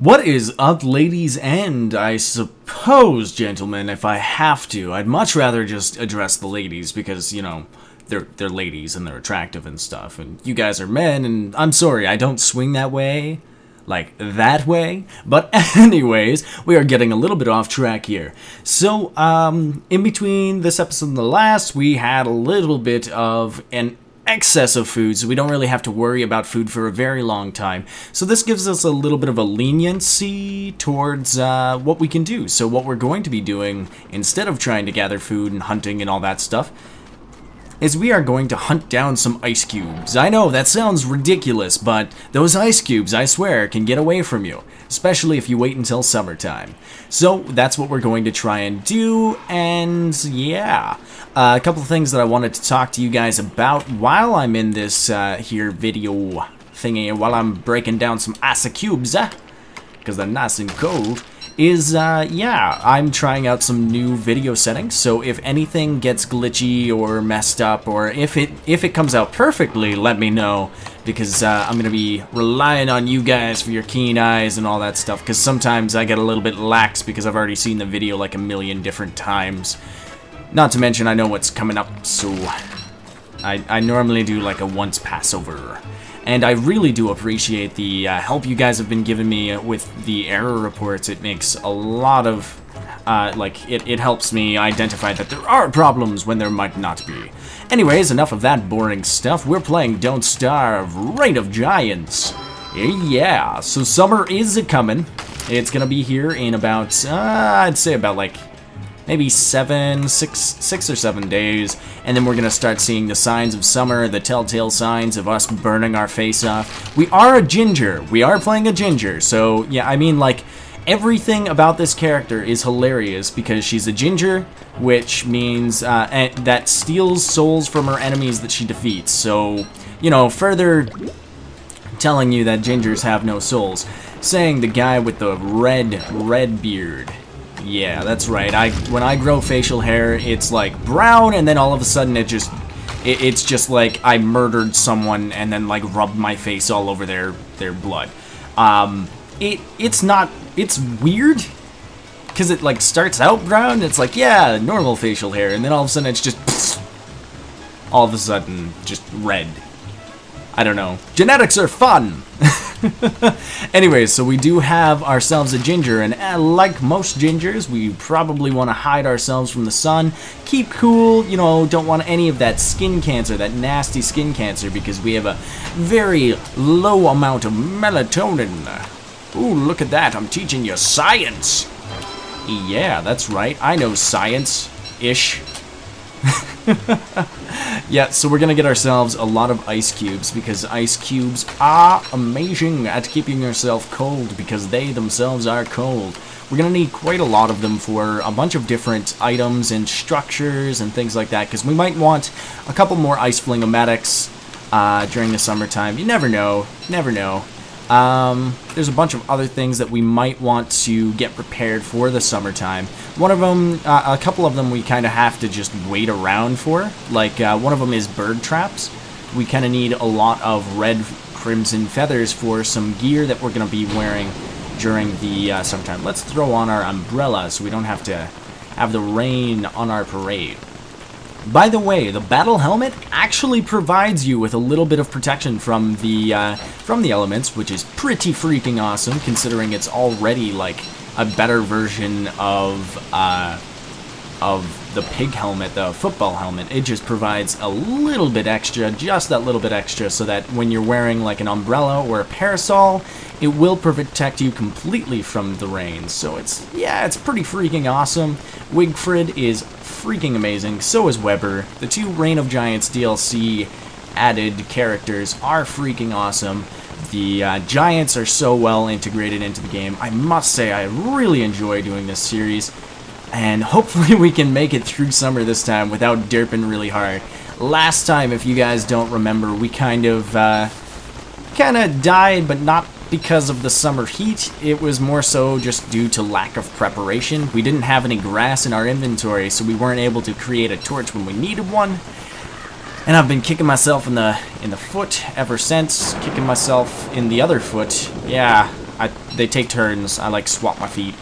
What is up, ladies, and I suppose, gentlemen, if I have to, I'd much rather just address the ladies because, you know, they're ladies and they're attractive and stuff, and you guys are men, and I'm sorry, I don't swing that way, like that way, but anyways, we are getting a little bit off track here. So, in between this episode and the last, we had a little bit of an excess of food, so we don't really have to worry about food for a very long time. So this gives us a little bit of a leniency towards what we can do. So what we're going to be doing, instead of trying to gather food and hunting and all that stuff, is we are going to hunt down some ice cubes. I know, that sounds ridiculous, but those ice cubes, I swear, can get away from you, especially if you wait until summertime. So that's what we're going to try and do, and yeah. A couple of things that I wanted to talk to you guys about while I'm in this here video thingy, while I'm breaking down some ice cubes, because they're nice and cold, is, yeah, I'm trying out some new video settings, so if anything gets glitchy or messed up, or if it comes out perfectly, let me know, because I'm going to be relying on you guys for your keen eyes and all that stuff, because sometimes I get a little bit lax because I've already seen the video like a million different times. Not to mention, I know what's coming up, so I normally do like a once passover. And I really do appreciate the help you guys have been giving me with the error reports. It makes a lot of, it helps me identify that there are problems when there might not be. Anyways, enough of that boring stuff. We're playing Don't Starve, Reign of Giants. Yeah, so summer is a-coming. It's gonna be here in about, I'd say about like, maybe 6 or 7 days, and then we're gonna start seeing the signs of summer, the telltale signs of us burning our face off. We are a ginger. We are playing a ginger, so yeah, I mean, like, everything about this character is hilarious because she's a ginger, which means that steals souls from her enemies that she defeats. So, you know, further telling you that gingers have no souls, saying the guy with the red beard. Yeah, that's right. When I grow facial hair, it's like brown, and then all of a sudden it's just like I murdered someone and then like rubbed my face all over their blood. It's weird because it like starts out brown. It's like, yeah, normal facial hair, and then all of a sudden it's just all of a sudden just red. I don't know. Genetics are fun. Anyways, so we do have ourselves a ginger, and like most gingers, we probably want to hide ourselves from the sun, keep cool, you know, don't want any of that skin cancer, that nasty skin cancer, because we have a very low amount of melatonin. Ooh, look at that, I'm teaching you science. Yeah, that's right, I know science-ish. Yeah, so we're gonna get ourselves a lot of ice cubes because ice cubes are amazing at keeping yourself cold because they themselves are cold. We're gonna need quite a lot of them for a bunch of different items and structures and things like that because we might want a couple more ice flingomatics during the summertime. You never know, never know. There's a bunch of other things that we might want to get prepared for the summertime. One of them, a couple of them we kind of have to just wait around for. Like, one of them is bird traps. We kind of need a lot of red crimson feathers for some gear that we're going to be wearing during the summertime. Let's throw on our umbrella so we don't have to have the rain on our parade. By the way, the battle helmet actually provides you with a little bit of protection from the elements, which is pretty freaking awesome, considering it's already like a better version of the pig helmet, the football helmet. It just provides a little bit extra, just that little bit extra, so that when you're wearing like an umbrella or a parasol, it will protect you completely from the rain. So it's pretty freaking awesome. Wigfrid is freaking amazing, so is Weber. The two Reign of Giants DLC added characters are freaking awesome. The Giants are so well integrated into the game. I must say, I really enjoy doing this series, and hopefully we can make it through summer this time without derping really hard. Last time, if you guys don't remember, we kind of died, but not because of the summer heat. It was more so just due to lack of preparation. We didn't have any grass in our inventory, so we weren't able to create a torch when we needed one. And I've been kicking myself in the foot ever since, kicking myself in the other foot. Yeah, they take turns. I like swap my feet.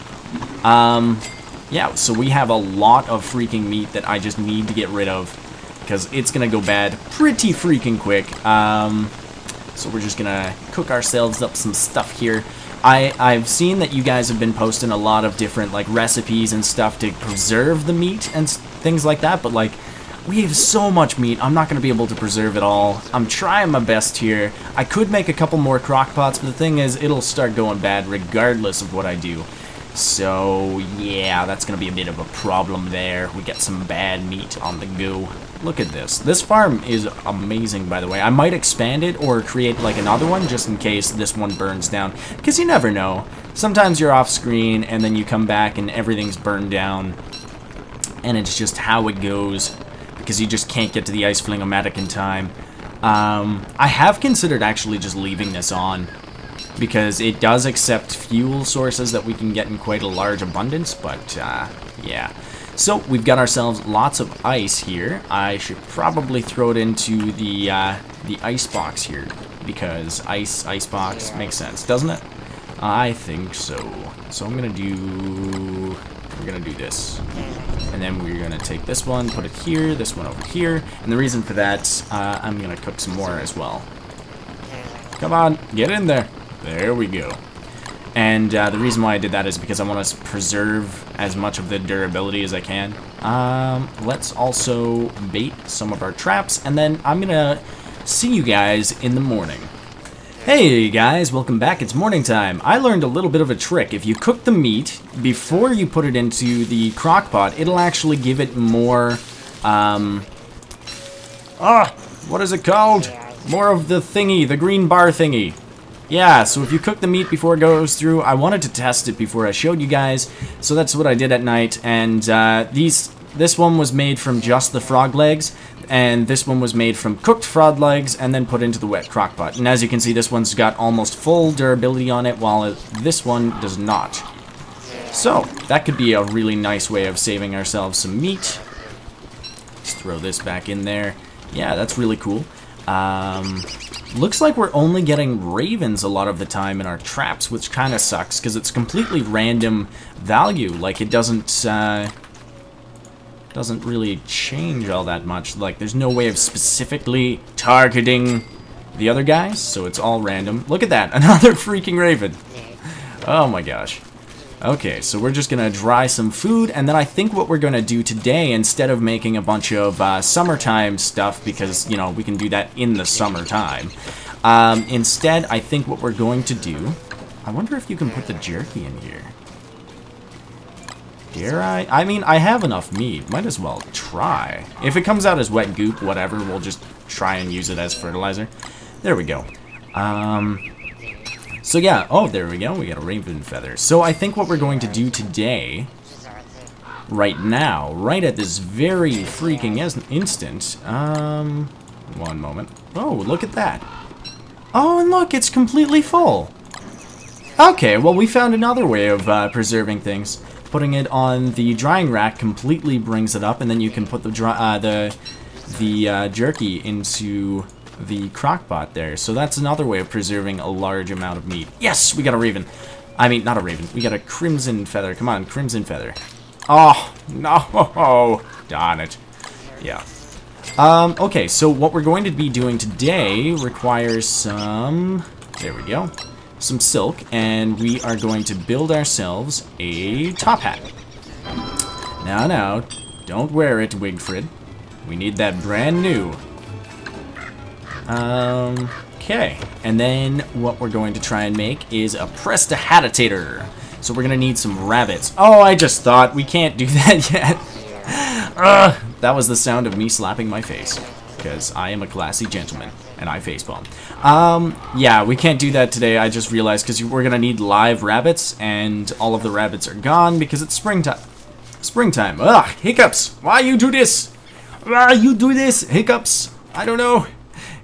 Yeah, so we have a lot of freaking meat that I just need to get rid of because it's gonna go bad pretty freaking quick. So we're just gonna cook ourselves up some stuff here. I've seen that you guys have been posting a lot of different like recipes and stuff to preserve the meat and things like that, but like we have so much meat, I'm not going to be able to preserve it all. I'm trying my best here. I could make a couple more crock pots, but the thing is, it'll start going bad regardless of what I do. So, yeah, that's going to be a bit of a problem there. We got some bad meat on the go. Look at this. This farm is amazing, by the way. I might expand it or create, like, another one just in case this one burns down. Because you never know. Sometimes you're off screen and then you come back and everything's burned down. And it's just how it goes. Because you just can't get to the ice fling-o-matic in time. I have considered actually just leaving this on, because it does accept fuel sources that we can get in quite a large abundance, but yeah. So we've got ourselves lots of ice here. I should probably throw it into the ice box here, because ice box makes sense, doesn't it? I think so. So we're gonna do this. And then we're gonna take this one, put it here, this one over here. And the reason for that, I'm gonna cook some more as well. Come on, get in there. There we go. And the reason why I did that is because I want to preserve as much of the durability as I can. Let's also bait some of our traps, and then I'm gonna see you guys in the morning. Hey guys, welcome back. It's morning time. I learned a little bit of a trick. If you cook the meat before you put it into the crock pot, it'll actually give it more, what is it called? More of the thingy, the green bar thingy. Yeah, so if you cook the meat before it goes through, I wanted to test it before I showed you guys, so that's what I did at night, and this one was made from just the frog legs, and this one was made from cooked frog legs and then put into the wet crock pot. And as you can see, this one's got almost full durability on it, while this one does not. So, that could be a really nice way of saving ourselves some meat. Let's throw this back in there. Yeah, that's really cool. Looks like we're only getting ravens a lot of the time in our traps, which kind of sucks, because it's completely random value. Like, it doesn't really change all that much. Like, there's no way of specifically targeting the other guys, so it's all random. Look at that, another freaking raven. Oh my gosh. Okay, so we're just gonna dry some food, and then I think what we're gonna do today, instead of making a bunch of summertime stuff, because, you know, we can do that in the summertime, instead, I think what we're going to do, I wonder if you can put the jerky in here. Dare I? I mean, I have enough meat. Might as well try. If it comes out as wet goop, whatever, we'll just try and use it as fertilizer. There we go. So yeah, oh, there we go. We got a raven feather. So I think what we're going to do today, right now, right at this very freaking instant, one moment. Oh, look at that. Oh, and look, it's completely full. Okay, well, we found another way of preserving things. Putting it on the drying rack completely brings it up, and then you can put the jerky into the crock pot there. So that's another way of preserving a large amount of meat. Yes, we got a raven. I mean, not a raven. We got a crimson feather. Come on, crimson feather. Oh, no. Darn it. Yeah. Okay, so what we're going to be doing today requires some... There we go. Some silk, and we are going to build ourselves a top hat. Now, don't wear it, Wigfrid. We need that brand new. Okay, and then what we're going to try and make is a prestihatitator. So we're gonna need some rabbits. Oh, I just thought we can't do that yet. That was the sound of me slapping my face, because I am a classy gentleman and I facepalm. Yeah, we can't do that today. I just realized because we're gonna need live rabbits, and all of the rabbits are gone because it's springtime. Springtime. Ugh, hiccups. Why you do this? Why you do this? Hiccups. I don't know.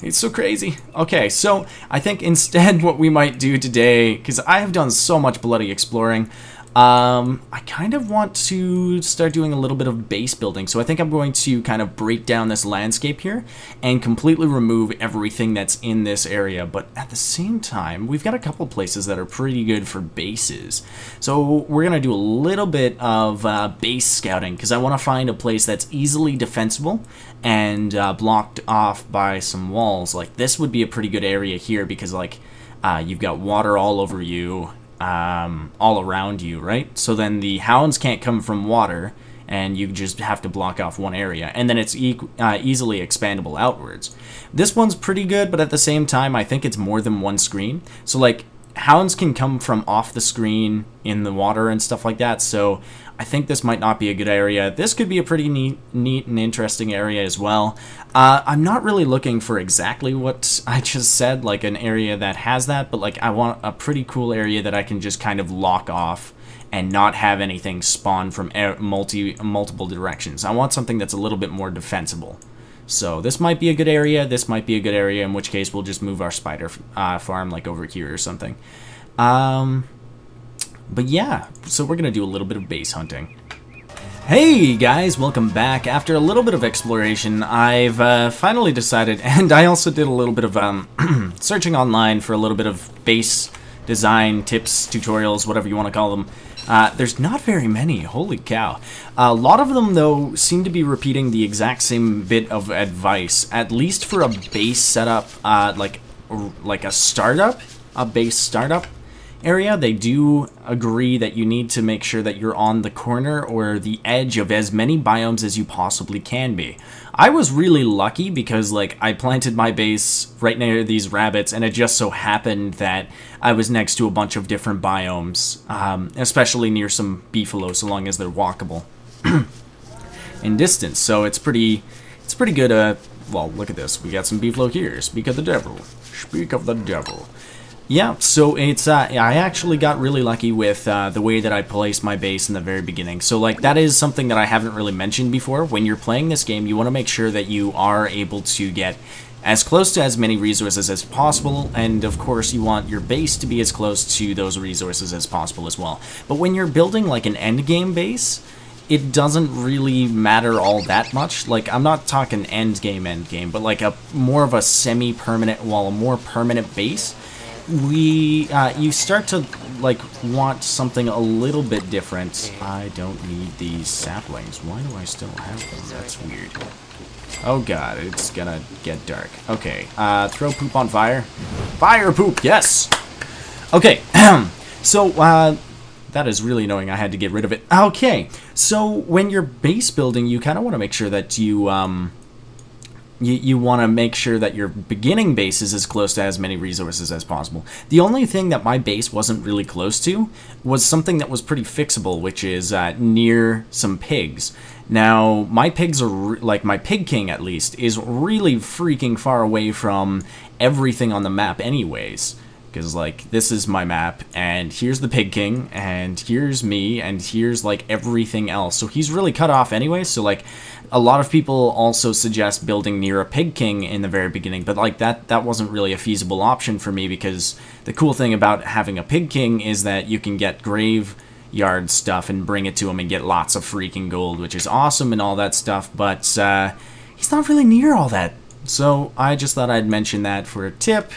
It's so crazy. Okay, so I think instead what we might do today, because I have done so much bloody exploring, I kind of want to start doing a little bit of base building, so I think I'm going to kind of break down this landscape here and completely remove everything that's in this area, but at the same time, we've got a couple places that are pretty good for bases. So we're going to do a little bit of base scouting, because I want to find a place that's easily defensible and blocked off by some walls. Like, this would be a pretty good area here, because, like, you've got water all over you, all around you, right? So then the hounds can't come from water, and you just have to block off one area, and then it's easily expandable outwards. This one's pretty good, but at the same time, I think it's more than one screen. So, like, hounds can come from off the screen in the water and stuff like that, so I think this might not be a good area. This could be a pretty neat and interesting area as well. I'm not really looking for exactly what I just said, like an area that has that, but like I want a pretty cool area that I can just kind of lock off and not have anything spawn from multiple directions. I want something that's a little bit more defensible. So this might be a good area, this might be a good area, in which case we'll just move our spider farm like over here or something. But yeah, so we're going to do a little bit of base hunting. Hey guys, welcome back. After a little bit of exploration, I've finally decided, and I also did a little bit of searching online for a little bit of base design tips, tutorials, whatever you want to call them. There's not very many, holy cow. A lot of them, though, seem to be repeating the exact same bit of advice, at least for a base setup, like a startup, a base startup area. They do agree that you need to make sure that you're on the corner or the edge of as many biomes as you possibly can be. I was really lucky because, like, I planted my base right near these rabbits, and it just so happened that I was next to a bunch of different biomes, especially near some beefalo, so long as they're walkable in distance. So it's pretty good. Well, look at this. We got some beefalo here. Speak of the devil. Speak of the devil. Yeah, so it's, I actually got really lucky with the way that I placed my base in the very beginning. So, like, that is something that I haven't really mentioned before. When you're playing this game, you want to make sure that you are able to get as close to as many resources as possible, and of course you want your base to be as close to those resources as possible as well. But when you're building, like, an endgame base, it doesn't really matter all that much. Like, I'm not talking endgame, but like a more of a semi-permanent, well, a more permanent base. You start to, like, want something a little bit different. I don't need these saplings. Why do I still have them? That's weird. Oh god, it's gonna get dark. Okay, throw poop on fire. Fire poop, yes! Okay, so, that is really annoying. I had to get rid of it. Okay, so when you're base building, you kind of want to make sure that you want to make sure that your beginning base is as close to as many resources as possible. The only thing that my base wasn't really close to was something that was pretty fixable, which is near some pigs. Now, my pigs are, like, my pig king at least, is really freaking far away from everything on the map anyways. Because, like, this is my map, and here's the pig king, and here's me, and here's, like, everything else. So he's really cut off anyway, so, like, a lot of people also suggest building near a pig king in the very beginning, but, like, that wasn't really a feasible option for me, because the cool thing about having a pig king is that you can get graveyard stuff and bring it to him and get lots of freaking gold, which is awesome and all that stuff, but he's not really near all that. So I just thought I'd mention that for a tip.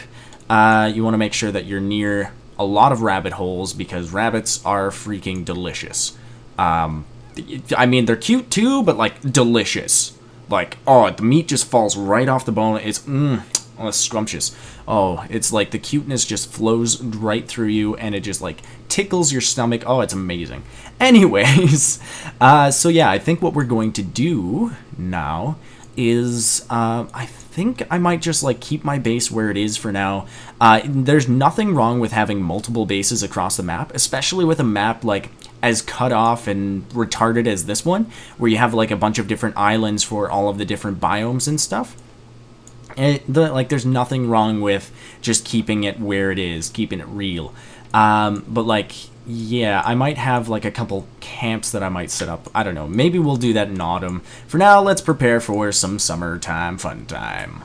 You want to make sure that you're near a lot of rabbit holes, because rabbits are freaking delicious. I mean, they're cute too, but, like, delicious. Like, oh, the meat just falls right off the bone. It's, oh, it's scrumptious. Oh, it's like the cuteness just flows right through you, and it just, like, tickles your stomach. Oh, it's amazing. Anyways, so yeah, I think what we're going to do now is, I think I might just, like, keep my base where it is for now. There's nothing wrong with having multiple bases across the map, especially with a map, like, as cut off and retarded as this one, where you have, like, a bunch of different islands for all of the different biomes and stuff. And, like, there's nothing wrong with just keeping it where it is, keeping it real. But, like, yeah, I might have, like, a couple camps that I might set up. I don't know. Maybe we'll do that in autumn. For now, let's prepare for some summertime fun time.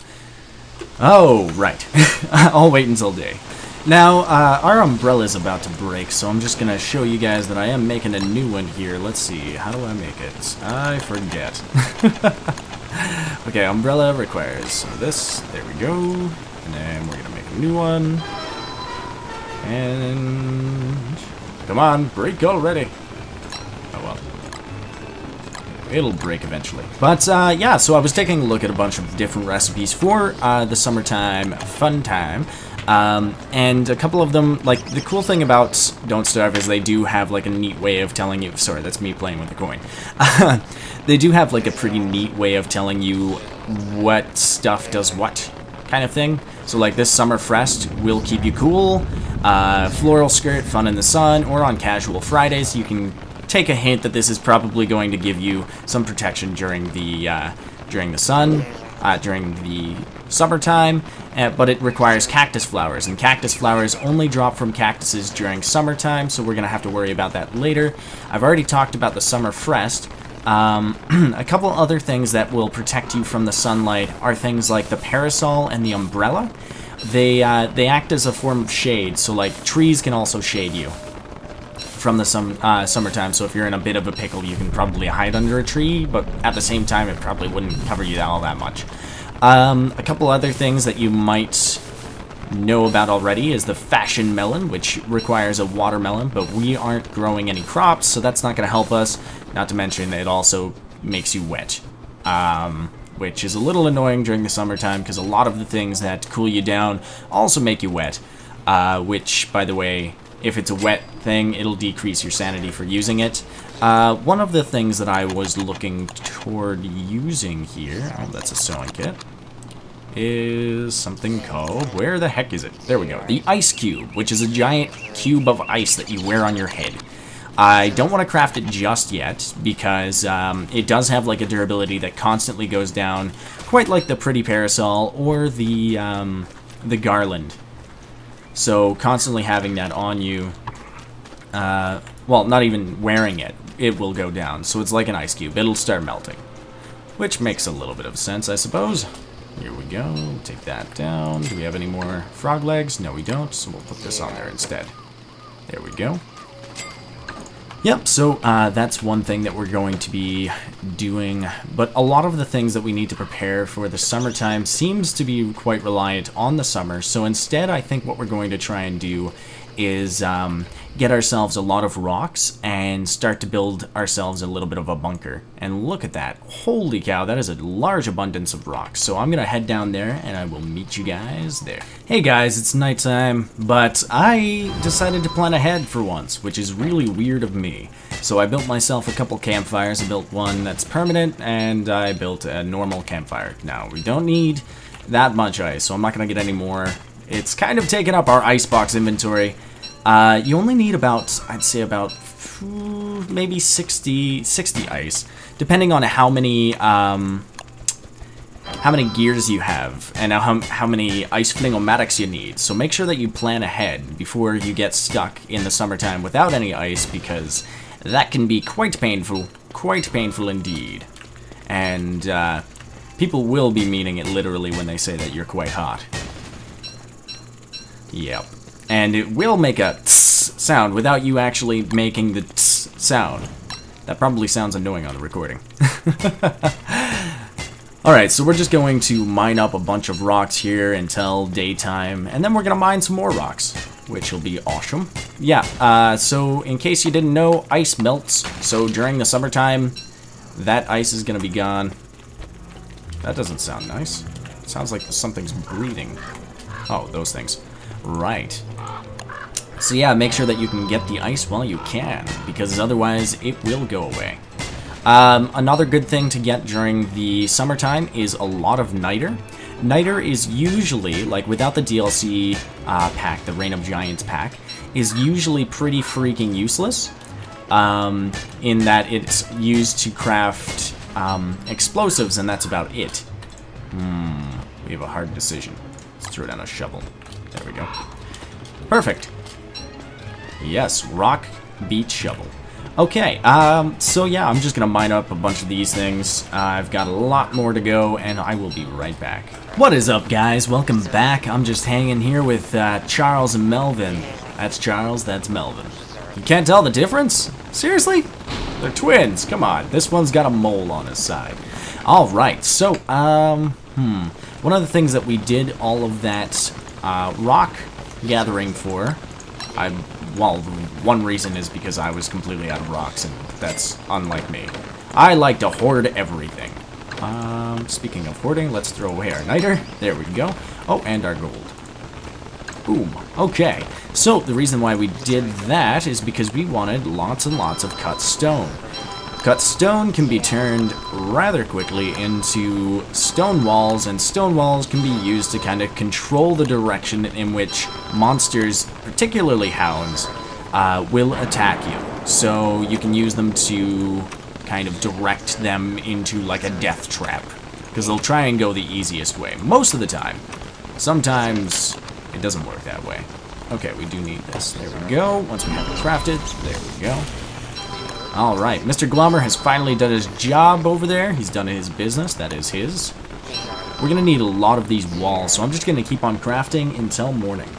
Oh, right. I'll wait until day. Now, our umbrella's about to break, so I'm just gonna show you guys that I am making a new one here. Let's see, how do I make it? I forget. Okay, umbrella requires this, there we go. And then we're gonna make a new one. And... come on, break already. Oh well. It'll break eventually. But, yeah, so I was taking a look at a bunch of different recipes for the summertime fun time. And a couple of them, like, the cool thing about Don't Starve is they do have, like, a neat way of telling you... sorry, that's me playing with the coin. They do have, like, a pretty neat way of telling you what stuff does what kind of thing. So, like, this Summer Fest will keep you cool. Floral skirt, fun in the sun, or on casual Fridays, you can take a hint that this is probably going to give you some protection during the sun, during the summertime, but it requires cactus flowers, and cactus flowers only drop from cactuses during summertime, so we're going to have to worry about that later. I've already talked about the Summer Fest. A couple other things that will protect you from the sunlight are things like the parasol and the umbrella. They act as a form of shade, so like trees can also shade you from the summertime, so if you're in a bit of a pickle, you can probably hide under a tree, but at the same time, it probably wouldn't cover you all that much. A couple other things that you might know about already is the fashion melon, which requires a watermelon, but we aren't growing any crops, so that's not going to help us. Not to mention, it also makes you wet, which is a little annoying during the summertime, because a lot of the things that cool you down also make you wet, which, by the way, if it's a wet thing, it'll decrease your sanity for using it. One of the things that I was looking toward using here, oh, that's a sewing kit, is something called, where the heck is it? There we go. The ice cube, which is a giant cube of ice that you wear on your head. I don't want to craft it just yet, because it does have like a durability that constantly goes down, quite like the pretty parasol or the garland. So constantly having that on you, well, not even wearing it, it will go down. So it's like an ice cube. It'll start melting, which makes a little bit of sense, I suppose. Here we go. Take that down. Do we have any more frog legs? No, we don't. So we'll put this on there instead. There we go. Yep, so that's one thing that we're going to be doing, but a lot of the things that we need to prepare for the summertime seems to be quite reliant on the summer, so instead I think what we're going to try and do is get ourselves a lot of rocks and start to build ourselves a little bit of a bunker. And look at that. Holy cow, that is a large abundance of rocks. So I'm going to head down there and I will meet you guys there. Hey guys, it's nighttime, but I decided to plan ahead for once, which is really weird of me. So I built myself a couple campfires. I built one that's permanent and I built a normal campfire. Now, we don't need that much ice, so I'm not going to get any more. It's kind of taken up our icebox inventory. You only need about, I'd say about maybe 60 ice, depending on how many gears you have and how many ice flingomatics you need. So make sure that you plan ahead before you get stuck in the summertime without any ice, because that can be quite painful indeed. And people will be meaning it literally when they say that you're quite hot. Yep. And it will make a tss sound without you actually making the tss sound. That probably sounds annoying on the recording. Alright, so we're just going to mine up a bunch of rocks here until daytime, and then we're going to mine some more rocks, which will be awesome. Yeah, so in case you didn't know, ice melts, so during the summertime, that ice is going to be gone. That doesn't sound nice. It sounds like something's breathing. Oh, those things. Right. So yeah, make sure that you can get the ice while you can, because otherwise it will go away. Another good thing to get during the summertime is a lot of niter. Niter is usually, like without the DLC pack, the Reign of Giants pack, is usually pretty freaking useless, in that it's used to craft explosives, and that's about it. We have a hard decision. Let's throw down a shovel. There we go. Perfect. Yes, rock, beat, shovel. Okay, so yeah, I'm just gonna mine up a bunch of these things. I've got a lot more to go, and I will be right back. What is up, guys? Welcome back. I'm just hanging here with Charles and Melvin. That's Charles, that's Melvin. You can't tell the difference? Seriously? They're twins, come on. This one's got a mole on his side. Alright, so, one of the things that we did all of that rock gathering for, well, one reason is because I was completely out of rocks, and that's unlike me. I like to hoard everything. Speaking of hoarding, let's throw away our niter. There we go. Oh, and our gold. Boom. Okay, so the reason why we did that is because we wanted lots and lots of cut stone. Cut stone can be turned rather quickly into stone walls, and stone walls can be used to kind of control the direction in which monsters, particularly hounds, will attack you. So you can use them to kind of direct them into like a death trap, because they'll try and go the easiest way most of the time. Sometimes it doesn't work that way. Okay, we do need this. There we go. Once we have it crafted, there we go. Alright, Mr. Glummer has finally done his job over there. He's done his business. That is his. We're going to need a lot of these walls, so I'm just going to keep on crafting until morning.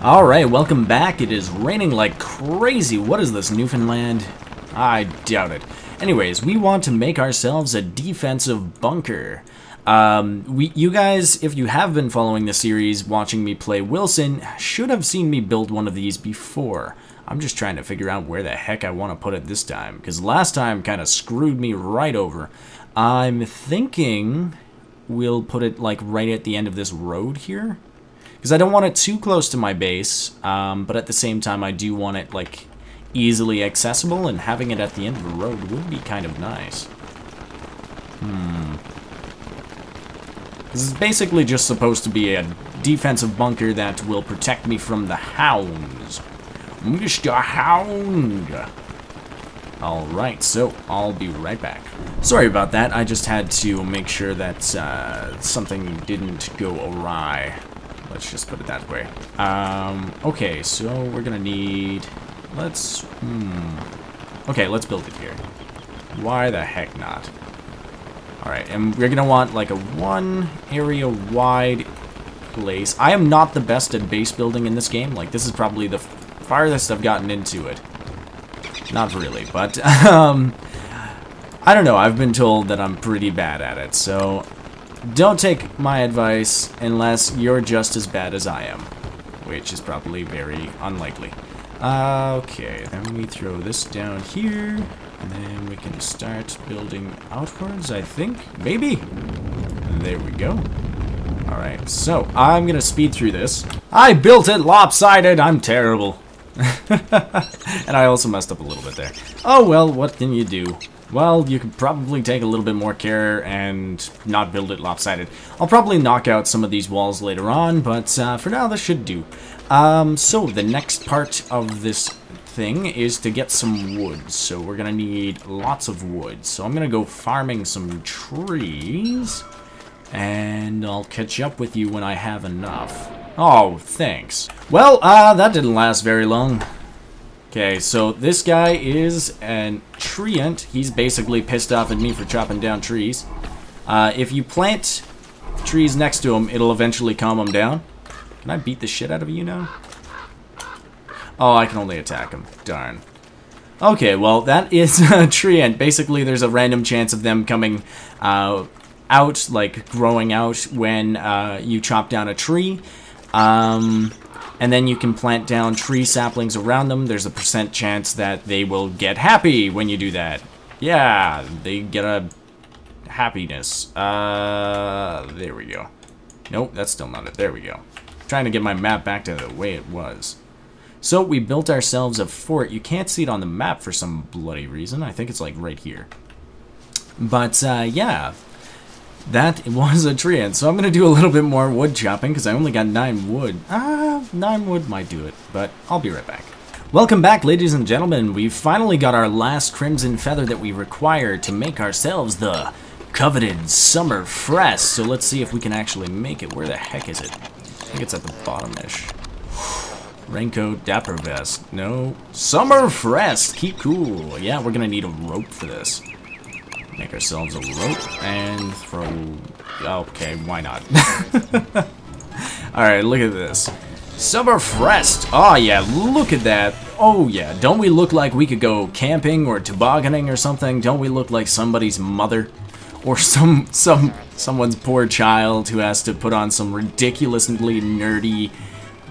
Alright, welcome back. It is raining like crazy. What is this, Newfoundland? I doubt it. Anyways, we want to make ourselves a defensive bunker. You guys, if you have been following the series, watching me play Wilson, should have seen me build one of these before. I'm just trying to figure out where the heck I want to put it this time, because last time kind of screwed me right over. I'm thinking we'll put it like right at the end of this road here, because I don't want it too close to my base, but at the same time I do want it like easily accessible, and having it at the end of the road would be kind of nice. This is basically just supposed to be a defensive bunker that will protect me from the hounds. Mr. Hound! Alright, so I'll be right back. Sorry about that, I just had to make sure that something didn't go awry. Let's just put it that way. Okay, so we're gonna need... Okay, let's build it here. Why the heck not? Alright, and we're gonna want like a one area wide place. I am not the best at base building in this game. Like, this is probably the farthest I've gotten into it. Not really, but I don't know. I've been told that I'm pretty bad at it, so don't take my advice unless you're just as bad as I am, which is probably very unlikely. Okay, then we throw this down here, and then we can start building outwards, I think. Maybe? There we go. Alright, so I'm gonna speed through this. I built it lopsided! I'm terrible. And I also messed up a little bit there. Oh well, what can you do? Well, you could probably take a little bit more care and not build it lopsided. I'll probably knock out some of these walls later on, but for now this should do. So the next part of this thing is to get some wood. So we're gonna need lots of wood. So I'm gonna go farming some trees, and I'll catch up with you when I have enough. Oh, thanks. Well, that didn't last very long. Okay, so this guy is an treant. He's basically pissed off at me for chopping down trees. If you plant trees next to him, it'll eventually calm him down. Can I beat the shit out of you now? Oh, I can only attack him. Darn. Okay, well, that is a treant. Basically, there's a random chance of them coming out, like growing out when you chop down a tree. And then you can plant down tree saplings around them. There's a % chance that they will get happy when you do that. Yeah, they get a happiness. There we go. Nope, that's still not it. There we go. Trying to get my map back to the way it was. So we built ourselves a fort. You can't see it on the map for some bloody reason. I think it's like right here. But yeah, that was a treant. So I'm going to do a little bit more wood chopping because I only got 9 wood. 9 wood might do it, but I'll be right back. Welcome back, ladies and gentlemen. We've finally got our last crimson feather that we require to make ourselves the coveted summer frass. So let's see if we can actually make it. Where the heck is it? I think it's at the bottom-ish. Raincoat, dapper vest. No. Summer Frest. Keep cool. Yeah, we're gonna need a rope for this. Make ourselves a rope and throw... Okay, why not? Alright, look at this. Summer Frest. Oh yeah, look at that. Oh yeah, don't we look like we could go camping or tobogganing or something? Don't we look like somebody's mother? Or someone's poor child who has to put on some ridiculously nerdy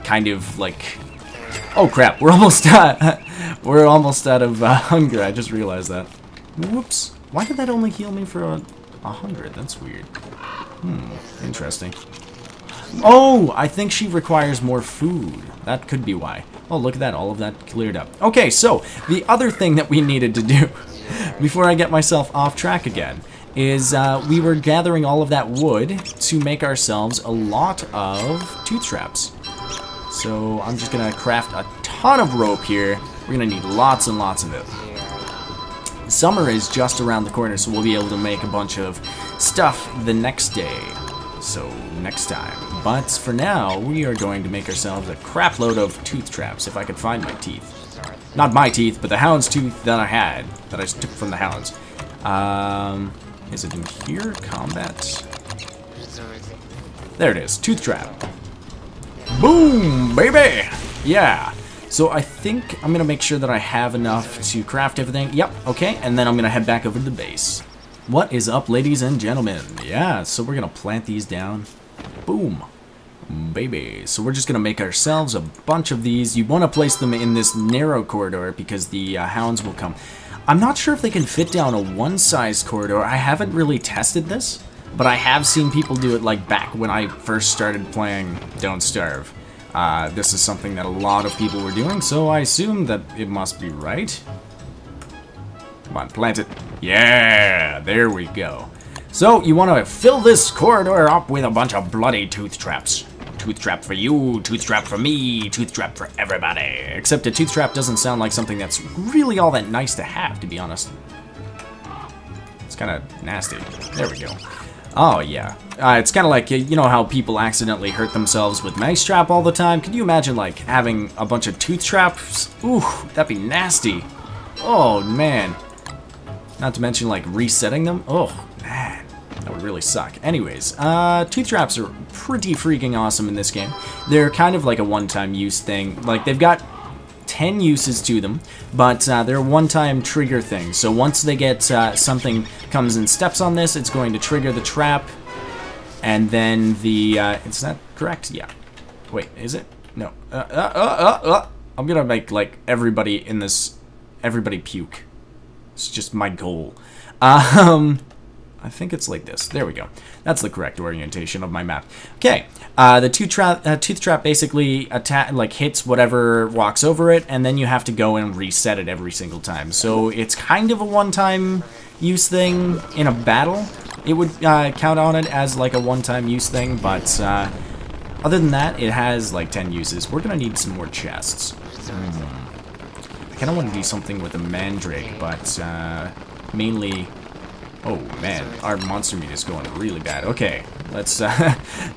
kind of like... Oh crap, we're almost out of hunger. I just realized that. Whoops. Why did that only heal me for 100? That's weird. Interesting. Oh, I think she requires more food. That could be why. Oh, look at that. All of that cleared up. Okay, so the other thing that we needed to do before I get myself off track again is we were gathering all of that wood to make ourselves a lot of tooth traps. So I'm just going to craft a ton of rope here. We're going to need lots and lots of it. Summer is just around the corner, so we'll be able to make a bunch of stuff the next day. So, next time. But for now, we are going to make ourselves a crap load of tooth traps, if I could find my teeth. Not my teeth, but the hound's tooth that I had, that I took from the hounds. Is it in here? Combat? There it is. Tooth trap. Boom, baby! Yeah. So I think I'm going to make sure that I have enough to craft everything. Yep, okay. And then I'm going to head back over to the base. What is up, ladies and gentlemen? Yeah, so we're going to plant these down. Boom. Baby. So we're just going to make ourselves a bunch of these. You want to place them in this narrow corridor because the hounds will come. I'm not sure if they can fit down a one-size corridor. I haven't really tested this, but I have seen people do it like back when I first started playing Don't Starve. This is something that a lot of people were doing, so I assume that it must be right. Come on, plant it. Yeah, there we go. So, you want to fill this corridor up with a bunch of bloody tooth traps. Tooth trap for you, tooth trap for me, tooth trap for everybody. Except a tooth trap doesn't sound like something that's really all that nice to have, to be honest. It's kind of nasty. There we go. Oh, yeah. It's kind of like, you know how people accidentally hurt themselves with mouse trap all the time? Can you imagine, like, having a bunch of tooth traps? Ooh, that'd be nasty. Oh, man. Not to mention, like, resetting them. Oh, man. That would really suck. Anyways, tooth traps are pretty freaking awesome in this game. They're kind of like a one-time use thing. Like, they've got 10 uses to them, but they're a one-time trigger thing. So once they get something comes and steps on this, it's going to trigger the trap, and then the is that correct? Yeah. Wait, is it? No. I'm gonna make like everybody in this, everybody puke. It's just my goal. I think it's like this. There we go. That's the correct orientation of my map. Okay, the tooth trap basically hits whatever walks over it, and then you have to go and reset it every single time. So it's kind of a one-time use thing in a battle. It would count on it as like a one-time use thing, but other than that, it has like 10 uses. We're gonna need some more chests. I kind of want to do something with the mandrake, but mainly... Oh man, our monster meat is going really bad. Okay, let's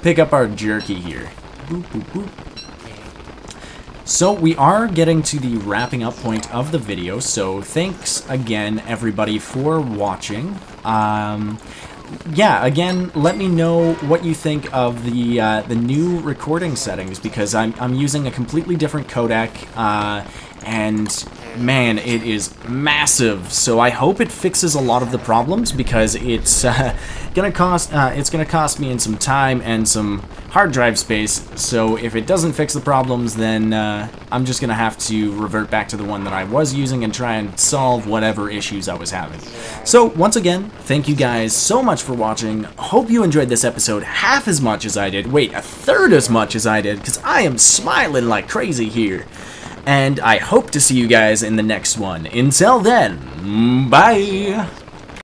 pick up our jerky here. Boop, boop, boop. So we are getting to the wrapping up point of the video, so thanks again everybody for watching. Yeah, again, let me know what you think of the new recording settings, because I'm using a completely different codec, and man, it is massive. So I hope it fixes a lot of the problems, because it's gonna cost me in some time and some hard drive space. So if it doesn't fix the problems, then I'm just gonna have to revert back to the one that I was using and try and solve whatever issues I was having. So once again, thank you guys so much for watching. Hope you enjoyed this episode half as much as I did. Wait, a third as much as I did, because I am smiling like crazy here. And I hope to see you guys in the next one. Until then, bye!